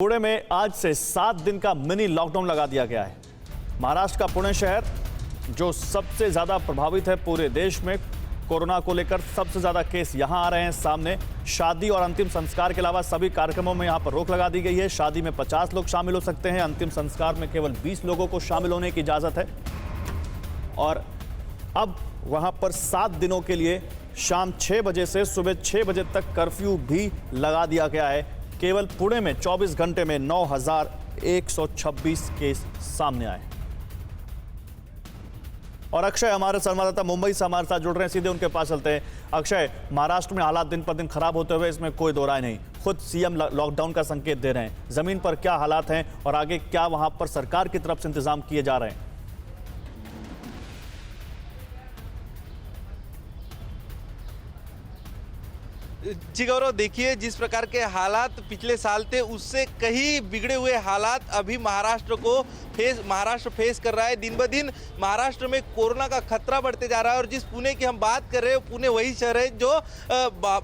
पुणे में आज से 7 दिन का मिनी लॉकडाउन लगा दिया गया है। महाराष्ट्र का पुणे शहर जो सबसे ज्यादा प्रभावित है पूरे देश में कोरोना को लेकर, सबसे ज्यादा केस यहां आ रहे हैं सामने। शादी और अंतिम संस्कार के अलावा सभी कार्यक्रमों में यहां पर रोक लगा दी गई है। शादी में 50 लोग शामिल हो सकते हैं, अंतिम संस्कार में केवल 20 लोगों को शामिल होने की इजाजत है। और अब वहां पर 7 दिनों के लिए शाम 6 बजे से सुबह 6 बजे तक कर्फ्यू भी लगा दिया गया है। केवल पुणे में 24 घंटे में 9,126 केस सामने आए। और अक्षय हमारे संवाददाता मुंबई से हमारे साथ जुड़ रहे हैं, सीधे उनके पास चलते हैं। अक्षय, महाराष्ट्र में हालात दिन पर दिन खराब होते हुए इसमें कोई दो राय नहीं, खुद सीएम लॉकडाउन का संकेत दे रहे हैं। जमीन पर क्या हालात हैं और आगे क्या वहां पर सरकार की तरफ से इंतजाम किए जा रहे हैं? जी गौरव, देखिए जिस प्रकार के हालात पिछले साल थे उससे कहीं बिगड़े हुए हालात अभी महाराष्ट्र फेस कर रहा है। दिन ब दिन महाराष्ट्र में कोरोना का खतरा बढ़ते जा रहा है। और जिस पुणे की हम बात कर रहे हैं, पुणे वही शहर है जो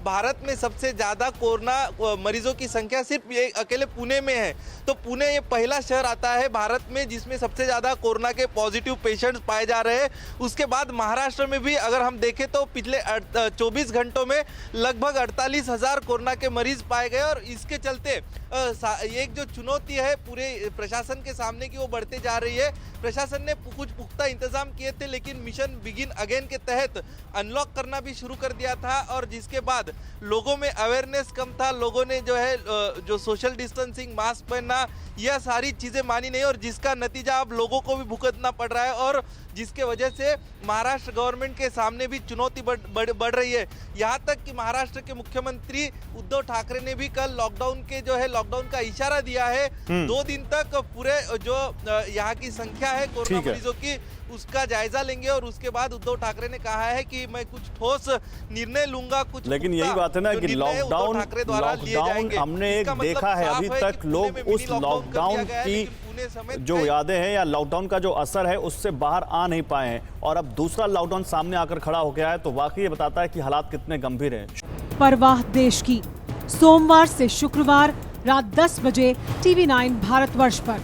भारत में सबसे ज़्यादा कोरोना मरीजों की संख्या सिर्फ ये अकेले पुणे में है। तो पुणे ये पहला शहर आता है भारत में जिसमें सबसे ज़्यादा कोरोना के पॉजिटिव पेशेंट्स पाए जा रहे हैं। उसके बाद महाराष्ट्र में भी अगर हम देखें तो पिछले 24 घंटों में लगभग 48,000 कोरोना के मरीज पाए गए। और इसके चलते एक जो चुनौती है पूरे प्रशासन के सामने की वो बढ़ते जा रही है। प्रशासन ने कुछ पुख्ता इंतजाम किए थे, लेकिन मिशन बिगिन अगेन के तहत अनलॉक करना भी शुरू कर दिया था। और जिसके बाद लोगों में अवेयरनेस कम था, लोगों ने जो सोशल डिस्टेंसिंग, मास्क पहनना, यह सारी चीज़ें मानी नहीं। और जिसका नतीजा अब लोगों को भी भुगतना पड़ रहा है और जिसके वजह से महाराष्ट्र गवर्नमेंट के सामने भी चुनौती बढ़ रही है। यहाँ तक कि महाराष्ट्र के मुख्यमंत्री उद्धव ठाकरे ने भी कल लॉकडाउन का इशारा दिया है। 2 दिन तक पूरे जो यहाँ की संख्या है कोरोना मरीजों की उसका जायजा लेंगे। और उसके बाद उद्धव ठाकरे ने कहा है कि मैं कुछ ठोस निर्णय लूंगा। कुछ लेकिन यही बात है ना कि लॉकडाउन हमने एक देखा है, अभी तक लोग उस लॉकडाउन की जो यादें हैं या लॉकडाउन का जो असर है उससे बाहर आ नहीं पाए हैं। और अब दूसरा लॉकडाउन सामने आकर खड़ा हो गया है, तो वाकई ये बताता है कि हालात कितने गंभीर हैं। परवाह देश की, सोमवार से शुक्रवार रात 10 बजे TV9 भारतवर्ष पर।